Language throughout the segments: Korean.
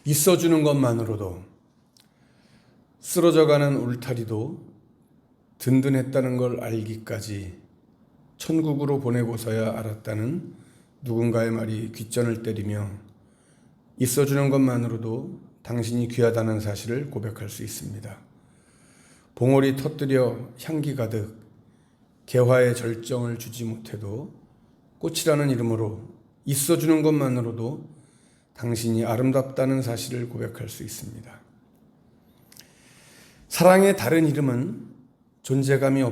있어주는 것만으로도 쓰러져가는 울타리도 든든했다는 걸 알기까지 천국으로 보내고서야 알았다는 누군가의 말이 귓전을 때리며 있어주는 것만으로도 당신이 귀하다는 사실을 고백할 수 있습니다. 봉오리 터뜨려 향기 가득 개화의 절정을 주지 못해도 꽃이라는 이름으로 있어주는 것만으로도 당신이 아름답다는 사실을 고백할 수 있습니다. 사랑의 다른 이름은 존재감이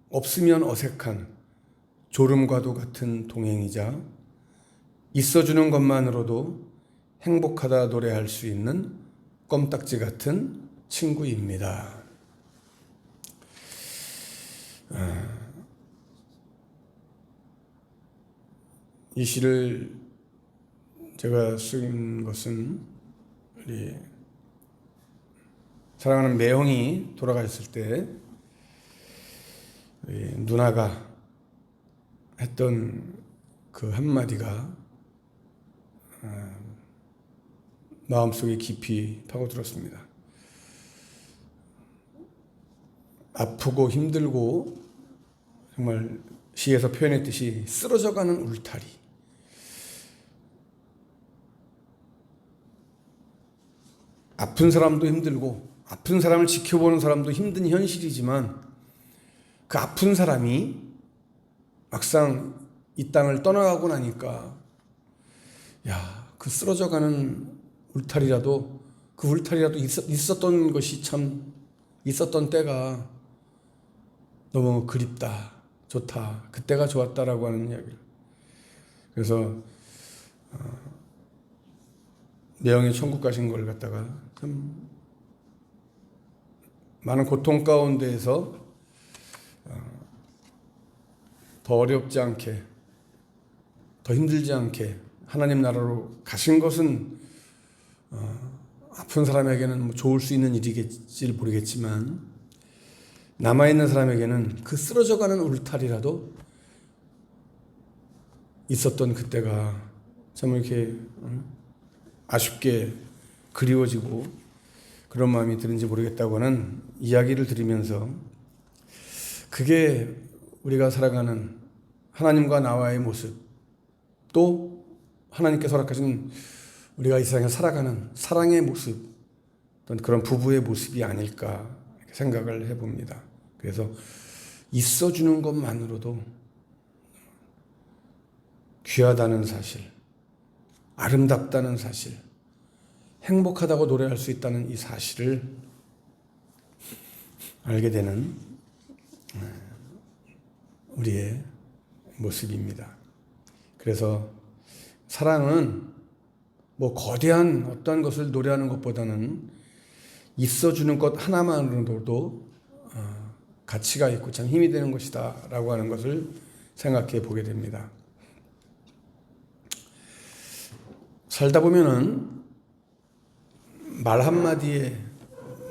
없으면 어색한 졸음과도 같은 동행이자 있어주는 것만으로도 행복하다 노래할 수 있는 껌딱지 같은 친구입니다. 이 시를 제가 쓴 것은 우리 사랑하는 매형이 돌아가셨을 때 누나가 했던 그 한마디가 마음속에 깊이 파고들었습니다. 아프고 힘들고 정말 시에서 표현했듯이 쓰러져가는 울타리. 아픈 사람도 힘들고 아픈 사람을 지켜보는 사람도 힘든 현실이지만 그 아픈 사람이 막상 이 땅을 떠나가고 나니까 그 쓰러져가는 울타리라도 그 울타리라도 있었던 것이 참 있었던 때가 너무 그립다, 좋다, 그때가 좋았다라고 하는 이야기를. 그래서 내영이 천국 가신 걸 갖다가 참 많은 고통 가운데에서 더 어렵지 않게, 더 힘들지 않게 하나님 나라로 가신 것은 아픈 사람에게는 좋을 수 있는 일이겠지 모르겠지만 남아있는 사람에게는 그 쓰러져가는 울타리라도 있었던 그때가 참 이렇게 아쉽게 그리워지고 그런 마음이 드는지 모르겠다고 하는 이야기를 드리면서 그게 우리가 살아가는 하나님과 나와의 모습, 또 하나님께서 허락하신 우리가 이 세상에 살아가는 사랑의 모습, 어떤 그런 부부의 모습이 아닐까 생각을 해봅니다. 그래서 있어주는 것만으로도 귀하다는 사실, 아름답다는 사실, 행복하다고 노래할 수 있다는 이 사실을 알게 되는 우리의 모습입니다. 그래서 사랑은 뭐 거대한 어떤 것을 노래하는 것보다는 있어주는 것 하나만으로도 가치가 있고 참 힘이 되는 것이다 라고 하는 것을 생각해 보게 됩니다. 살다 보면은 말 한마디에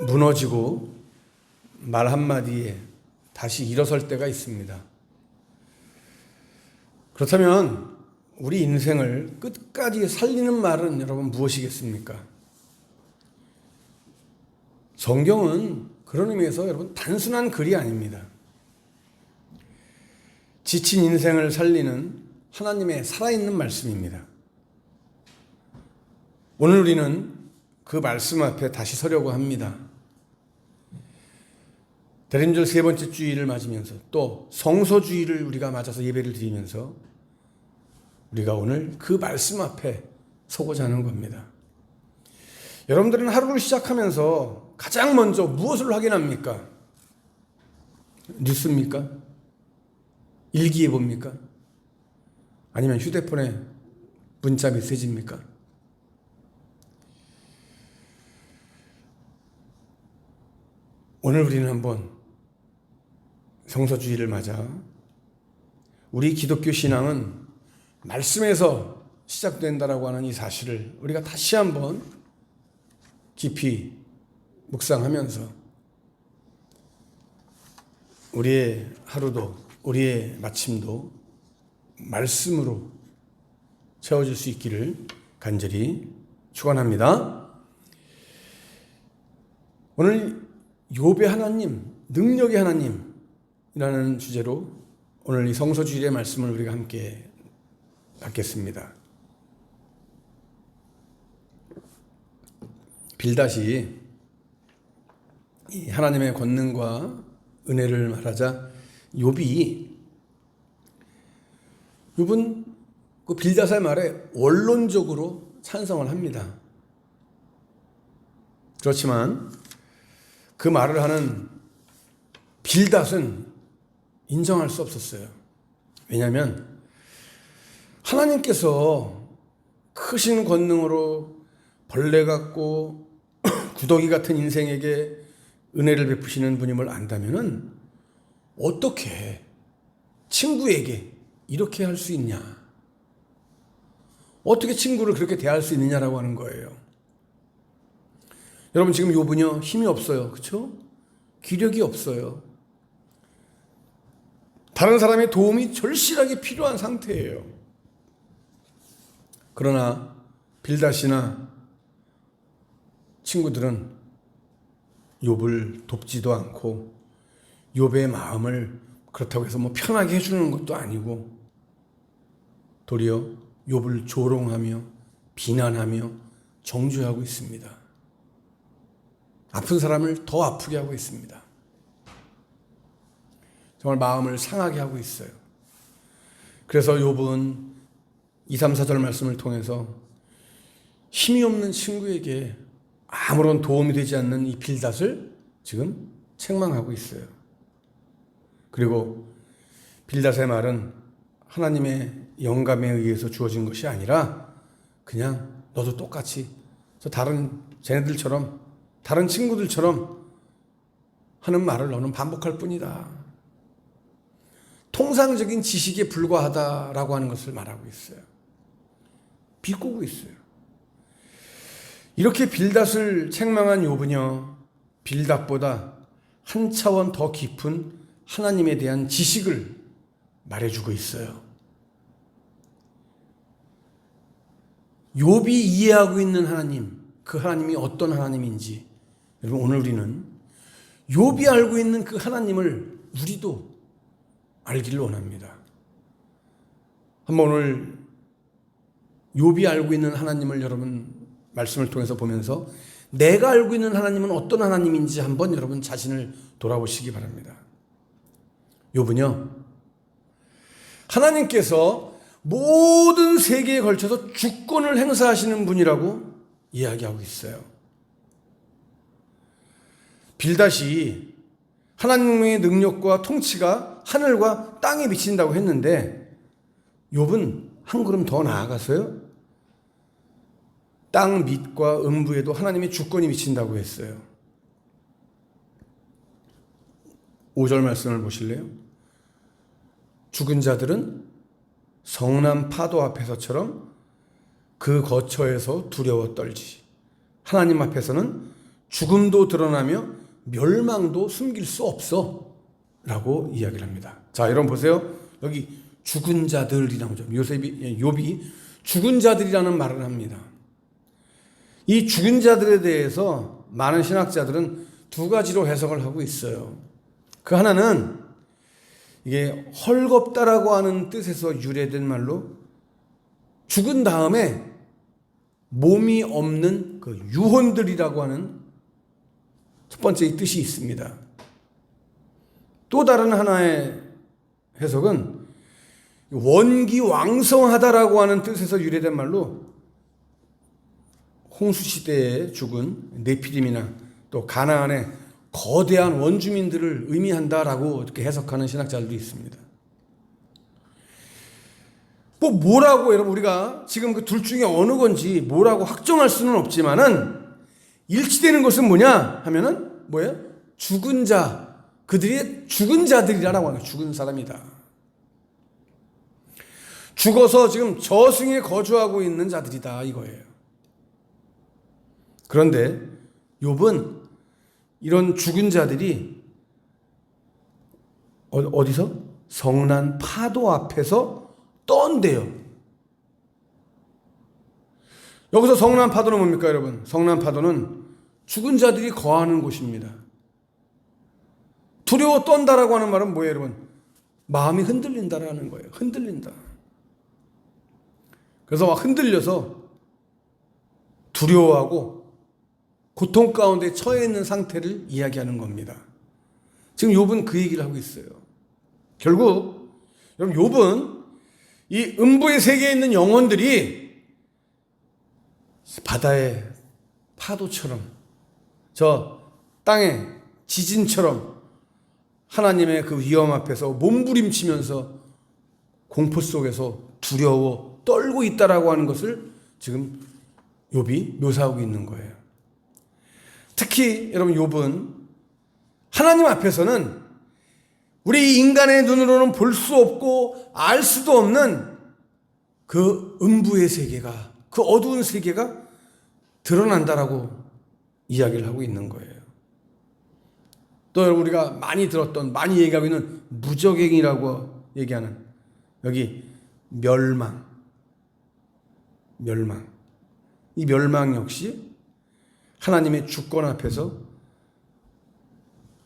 무너지고 말 한마디에 다시 일어설 때가 있습니다. 그렇다면 우리 인생을 끝까지 살리는 말은 여러분 무엇이겠습니까? 성경은 그런 의미에서 여러분 단순한 글이 아닙니다. 지친 인생을 살리는 하나님의 살아있는 말씀입니다. 오늘 우리는 그 말씀 앞에 다시 서려고 합니다. 대림절 세 번째 주일을 맞으면서 또 성소주일을 우리가 맞아서 예배를 드리면서 우리가 오늘 그 말씀 앞에 서고자 하는 겁니다. 여러분들은 하루를 시작하면서 가장 먼저 무엇을 확인합니까? 뉴스입니까? 일기예 봅니까? 아니면 휴대폰에 문자 메시지입니까? 오늘 우리는 한번 성서주의를 맞아 우리 기독교 신앙은 말씀에서 시작된다라고 하는 이 사실을 우리가 다시 한번 깊이 묵상하면서 우리의 하루도 우리의 마침도 말씀으로 채워질 수 있기를 간절히 축원합니다. 오늘 욥의 하나님, 능력의 하나님이라는 주제로 오늘 이 성서주일의 말씀을 우리가 함께 받겠습니다. 빌닷이 이 하나님의 권능과 은혜를 말하자 욥은 그 빌닷의 말에 원론적으로 찬성을 합니다. 그렇지만 그 말을 하는 빌닷은 인정할 수 없었어요. 왜냐하면 하나님께서 크신 권능으로 벌레 같고 구더기 같은 인생에게 은혜를 베푸시는 분임을 안다면은 어떻게 친구에게 이렇게 할 수 있냐? 어떻게 친구를 그렇게 대할 수 있느냐라고 하는 거예요. 여러분 지금 욥은요 힘이 없어요. 그렇죠? 기력이 없어요. 다른 사람의 도움이 절실하게 필요한 상태예요. 그러나 빌닷이나 친구들은 욥을 돕지도 않고 욥의 마음을 그렇다고 해서 편하게 해주는 것도 아니고 도리어 욥을 조롱하며 비난하며 정죄하고 있습니다. 아픈 사람을 더 아프게 하고 있습니다. 정말 마음을 상하게 하고 있어요. 그래서 욥은 2, 3, 4절 말씀을 통해서 힘이 없는 친구에게 아무런 도움이 되지 않는 이 빌닷을 지금 책망하고 있어요. 그리고 빌닷의 말은 하나님의 영감에 의해서 주어진 것이 아니라 그냥 너도 똑같이 쟤네들처럼 다른 친구들처럼 하는 말을 너는 반복할 뿐이다. 통상적인 지식에 불과하다라고 하는 것을 말하고 있어요. 비꼬고 있어요. 이렇게 빌닷을 책망한 욥은요, 빌닷보다 한 차원 더 깊은 하나님에 대한 지식을 말해주고 있어요. 욥이 이해하고 있는 하나님, 그 하나님이 어떤 하나님인지, 여러분 오늘 우리는 욥이 알고 있는 그 하나님을 우리도 알기를 원합니다. 한번 오늘 욥이 알고 있는 하나님을 여러분 말씀을 통해서 보면서 내가 알고 있는 하나님은 어떤 하나님인지 한번 여러분 자신을 돌아보시기 바랍니다. 욥은요, 하나님께서 모든 세계에 걸쳐서 주권을 행사하시는 분이라고 이야기하고 있어요. 빌닷이 하나님의 능력과 통치가 하늘과 땅에 미친다고 했는데 욥은 한 걸음 더 나아가서요, 땅 밑과 음부에도 하나님의 주권이 미친다고 했어요. 5절 말씀을 보실래요? 죽은 자들은 성난 파도 앞에서처럼 그 거처에서 두려워 떨지. 하나님 앞에서는 죽음도 드러나며 멸망도 숨길 수 없어 라고 이야기를 합니다. 자, 여러분 보세요. 여기 죽은 자들이라고 하죠. 욥이 죽은 자들이라는 말을 합니다. 이 죽은 자들에 대해서 많은 신학자들은 두 가지로 해석을 하고 있어요. 그 하나는 이게 헐겁다라고 하는 뜻에서 유래된 말로 죽은 다음에 몸이 없는 그 유혼들이라고 하는 첫 번째 뜻이 있습니다. 또 다른 하나의 해석은 원기왕성하다라고 하는 뜻에서 유래된 말로 홍수시대에 죽은 네피림이나 또 가나안의 거대한 원주민들을 의미한다라고 이렇게 해석하는 신학자들도 있습니다. 뭐라고 여러분 우리가 지금 그 둘 중에 어느 건지 뭐라고 확정할 수는 없지만은 일치되는 것은 뭐냐 하면은 뭐예요? 죽은 자, 그들이 죽은 자들이라고 하는 거예요. 죽은 사람이다. 죽어서 지금 저승에 거주하고 있는 자들이다 이거예요. 그런데 욥은 이런 죽은 자들이 어디서? 성난 파도 앞에서 떤대요. 여기서 성난파도는 뭡니까, 여러분? 성난파도는 죽은 자들이 거하는 곳입니다. 두려워 떤다라고 하는 말은 뭐예요, 여러분? 마음이 흔들린다라는 거예요. 흔들린다. 그래서 막 흔들려서 두려워하고 고통 가운데 처해 있는 상태를 이야기하는 겁니다. 지금 욥은 그 얘기를 하고 있어요. 결국 여러분, 욥은 이 음부의 세계에 있는 영혼들이 바다의 파도처럼, 저 땅의 지진처럼 하나님의 그 위험 앞에서 몸부림치면서 공포 속에서 두려워 떨고 있다라고 하는 것을 지금 욥이 묘사하고 있는 거예요. 특히 여러분, 욥은 하나님 앞에서는 우리 인간의 눈으로는 볼 수 없고 알 수도 없는 그 음부의 세계가, 그 어두운 세계가 드러난다라고 이야기를 하고 있는 거예요. 또 우리가 많이 들었던, 많이 얘기하고 있는 무적행이라고 얘기하는 여기 멸망. 이 멸망 역시 하나님의 주권 앞에서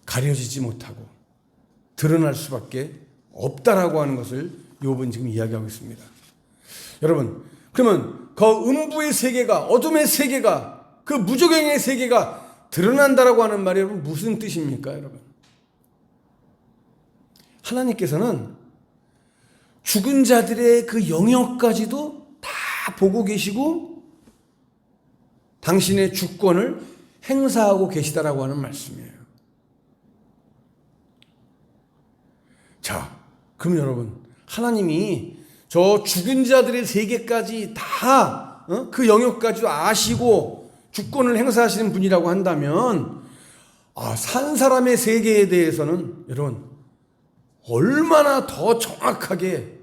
가려지지 못하고 드러날 수밖에 없다라고 하는 것을 욥은 지금 이야기하고 있습니다. 여러분, 그러면 그 음부의 세계가, 어둠의 세계가, 그 무적행의 세계가 드러난다라고 하는 말이 여러분 무슨 뜻입니까, 여러분? 하나님께서는 죽은 자들의 그 영역까지도 다 보고 계시고 당신의 주권을 행사하고 계시다라고 하는 말씀이에요. 자, 그럼 여러분, 하나님이 저 죽은 자들의 세계까지 다 그 영역까지도 아시고 주권을 행사하시는 분이라고 한다면, 산 사람의 세계에 대해서는 여러분 얼마나 더 정확하게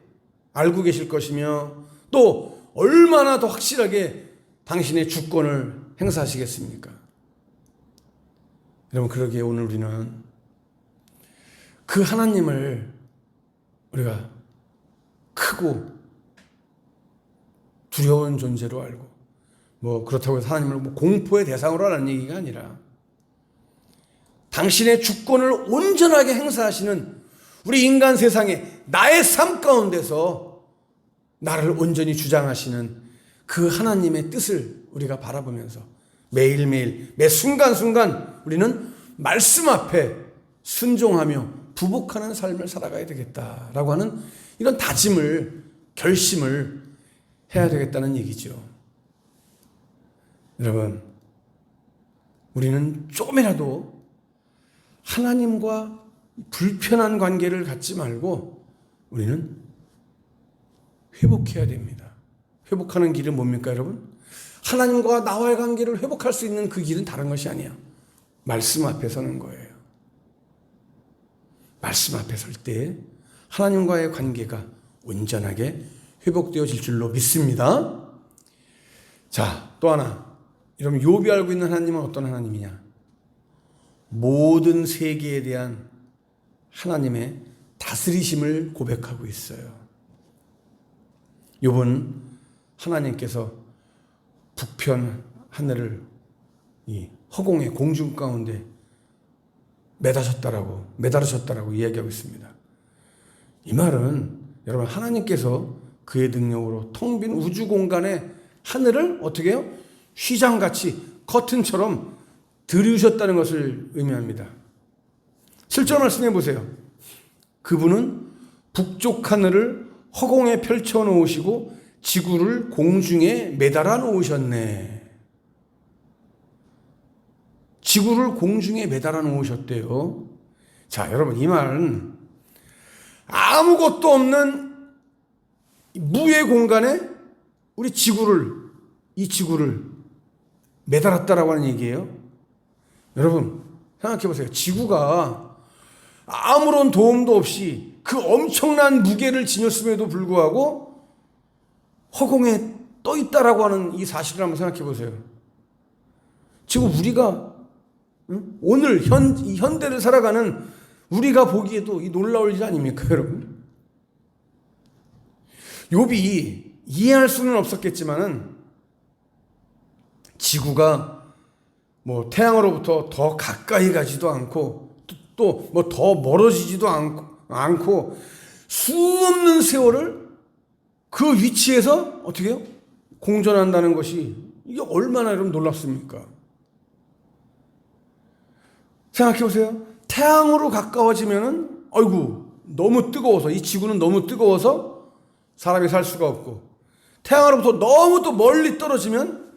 알고 계실 것이며 또 얼마나 더 확실하게 당신의 주권을 행사하시겠습니까? 여러분, 그러기에 오늘 우리는 그 하나님을 우리가 크고 두려운 존재로 알고, 뭐 그렇다고 해서 하나님을 공포의 대상으로 하는 얘기가 아니라 당신의 주권을 온전하게 행사하시는 우리 인간 세상에 나의 삶 가운데서 나를 온전히 주장하시는 그 하나님의 뜻을 우리가 바라보면서 매일매일 매 순간순간 우리는 말씀 앞에 순종하며 부복하는 삶을 살아가야 되겠다라고 하는 이런 다짐을, 결심을 해야 되겠다는 얘기죠. 여러분, 우리는 조금이라도 하나님과 불편한 관계를 갖지 말고 우리는 회복해야 됩니다. 회복하는 길은 뭡니까, 여러분? 하나님과 나와의 관계를 회복할 수 있는 그 길은 다른 것이 아니야. 말씀 앞에 서는 거예요. 말씀 앞에 설 때 하나님과의 관계가 온전하게 회복되어질 줄로 믿습니다. 자, 또 하나. 여러분, 욥이 알고 있는 하나님은 어떤 하나님이냐? 모든 세계에 대한 하나님의 다스리심을 고백하고 있어요. 욥은 하나님께서 북편 하늘을 이 허공의 공중 가운데 매달으셨다라고 이야기하고 있습니다. 이 말은 여러분, 하나님께서 그의 능력으로 텅 빈 우주 공간의 하늘을 어떻게 해요? 휘장같이 커튼처럼 들이우셨다는 것을 의미합니다. 실제로 말씀해 보세요. 그분은 북쪽 하늘을 허공에 펼쳐 놓으시고 지구를 공중에 매달아 놓으셨네. 지구를 공중에 매달아 놓으셨대요. 자, 여러분, 이 말은 아무것도 없는 무의 공간에 우리 이 지구를 매달았다라고 하는 얘기예요. 여러분, 생각해 보세요. 지구가 아무런 도움도 없이 그 엄청난 무게를 지녔음에도 불구하고 허공에 떠 있다라고 하는 이 사실을 한번 생각해 보세요. 지금 우리가 오늘 현대를 살아가는 우리가 보기에도 이 놀라울 일 아닙니까, 여러분? 욥이 이해할 수는 없었겠지만은 지구가 뭐 태양으로부터 더 가까이 가지도 않고 또 뭐 더 멀어지지도 않고 수없는 세월을 그 위치에서 어떻게 해요? 공존한다는 것이 이게 얼마나 여러분 놀랍습니까? 생각해 보세요. 태양으로 가까워지면은 아이고 너무 뜨거워서 이 지구는 너무 뜨거워서 사람이 살 수가 없고 태양으로부터 너무 또 멀리 떨어지면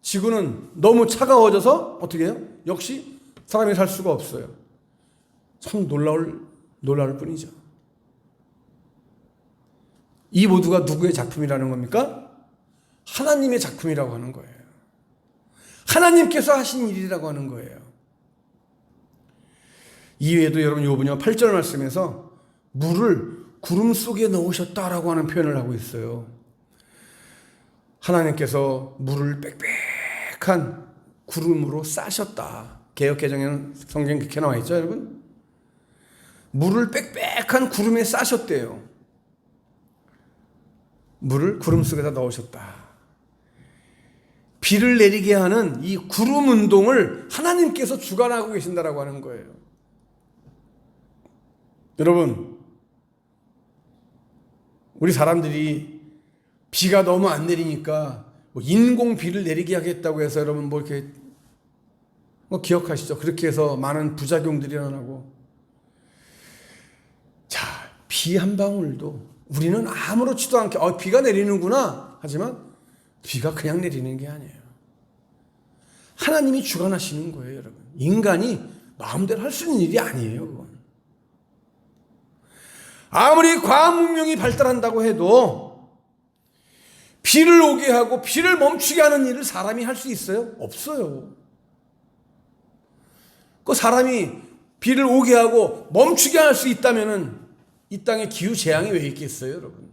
지구는 너무 차가워져서 어떻게 해요? 역시 사람이 살 수가 없어요. 참 놀라울 뿐이죠. 이 모두가 누구의 작품이라는 겁니까? 하나님의 작품이라고 하는 거예요. 하나님께서 하신 일이라고 하는 거예요. 이외에도 여러분 요번에 8절 말씀에서 물을 구름 속에 넣으셨다라고 하는 표현을 하고 있어요. 하나님께서 물을 빽빽한 구름으로 싸셨다. 개역개정에는 성경에 그렇게 나와 있죠, 여러분? 물을 빽빽한 구름에 싸셨대요. 물을 구름 속에다 넣으셨다. 비를 내리게 하는 이 구름 운동을 하나님께서 주관하고 계신다라고 하는 거예요. 여러분, 우리 사람들이 비가 너무 안 내리니까 뭐 인공 비를 내리게 하겠다고 해서 여러분 뭐 이렇게 뭐 기억하시죠? 그렇게 해서 많은 부작용들이 일어나고. 자, 비 한 방울도 우리는 아무렇지도 않게 비가 내리는구나 하지만 비가 그냥 내리는 게 아니에요. 하나님이 주관하시는 거예요, 여러분. 인간이 마음대로 할 수 있는 일이 아니에요, 그건. 아무리 과학 문명이 발달한다고 해도 비를 오게 하고 비를 멈추게 하는 일을 사람이 할 수 있어요? 없어요. 그 사람이 비를 오게 하고 멈추게 할 수 있다면은 이 땅에 기후 재앙이 왜 있겠어요, 여러분?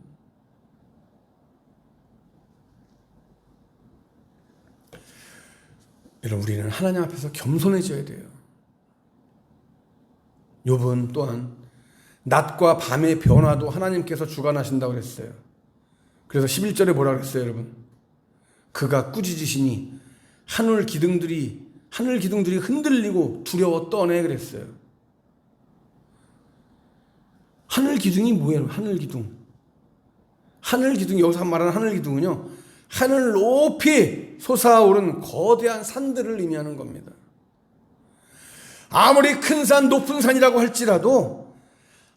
여러분, 우리는 하나님 앞에서 겸손해져야 돼요. 욥은 또한 낮과 밤의 변화도 하나님께서 주관하신다고 그랬어요. 그래서 11절에 뭐라 그랬어요, 여러분? 그가 꾸짖으시니 하늘 기둥들이 흔들리고 두려워 떠네 그랬어요. 하늘 기둥이 뭐예요? 하늘 기둥. 여기서 말하는 하늘 기둥은요, 하늘 높이 솟아오른 거대한 산들을 의미하는 겁니다. 아무리 큰 산, 높은 산이라고 할지라도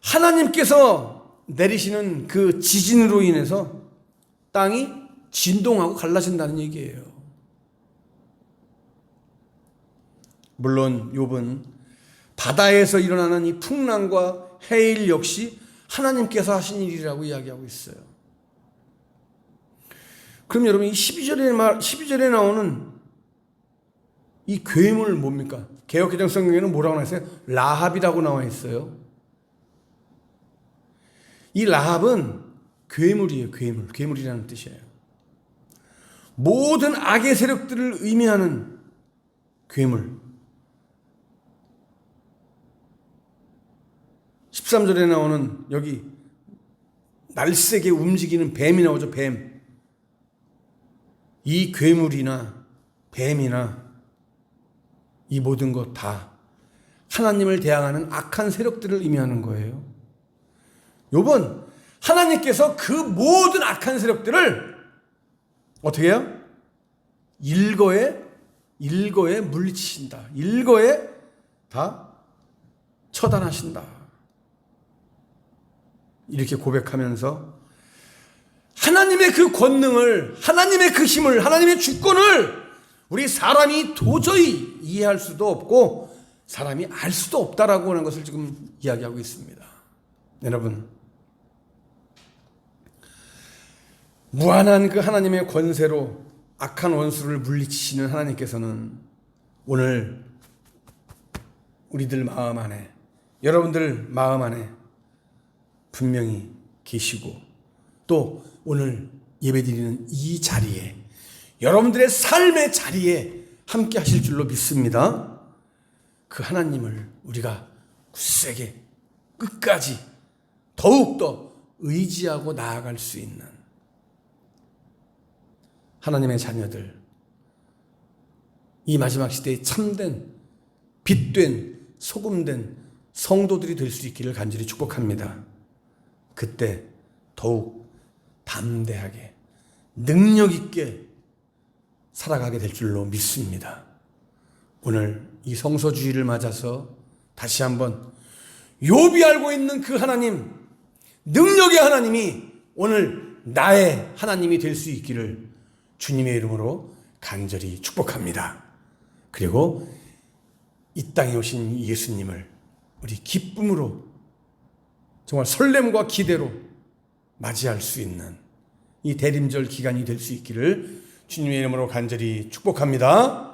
하나님께서 내리시는 그 지진으로 인해서 땅이 진동하고 갈라진다는 얘기예요. 물론 욥은 바다에서 일어나는 이 풍랑과 해일 역시 하나님께서 하신 일이라고 이야기하고 있어요. 그럼 여러분 이 12절에 나오는 이 괴물 뭡니까? 개역개정 성경에는 뭐라고 나와 있어요? 라합이라고 나와 있어요. 이 라합은 괴물이에요. 괴물이라는 뜻이에요. 모든 악의 세력들을 의미하는 괴물. 13절에 나오는 여기 날쌔게 움직이는 뱀이 나오죠. 뱀. 이 괴물이나 뱀이나 이 모든 것 다 하나님을 대항하는 악한 세력들을 의미하는 거예요. 욥은 하나님께서 그 모든 악한 세력들을 어떻게 해요? 일거에 물리치신다. 일거에 다 처단하신다. 이렇게 고백하면서 하나님의 그 권능을, 하나님의 그 힘을, 하나님의 주권을 우리 사람이 도저히 이해할 수도 없고 사람이 알 수도 없다라고 하는 것을 지금 이야기하고 있습니다. 여러분, 무한한 그 하나님의 권세로 악한 원수를 물리치시는 하나님께서는 오늘 우리들 마음 안에, 여러분들 마음 안에 분명히 계시고 또 오늘 예배드리는 이 자리에, 여러분들의 삶의 자리에 함께 하실 줄로 믿습니다. 그 하나님을 우리가 굳세게 끝까지 더욱더 의지하고 나아갈 수 있는 하나님의 자녀들, 이 마지막 시대에 참된 빛된 소금된 성도들이 될 수 있기를 간절히 축복합니다. 그때 더욱 담대하게 능력 있게 살아가게 될 줄로 믿습니다. 오늘 이 성소주의를 맞아서 다시 한번 욥이 알고 있는 그 하나님, 능력의 하나님이 오늘 나의 하나님이 될 수 있기를 주님의 이름으로 간절히 축복합니다. 그리고 이 땅에 오신 예수님을 우리 기쁨으로 정말 설렘과 기대로 맞이할 수 있는 이 대림절 기간이 될 수 있기를 주님의 이름으로 간절히 축복합니다.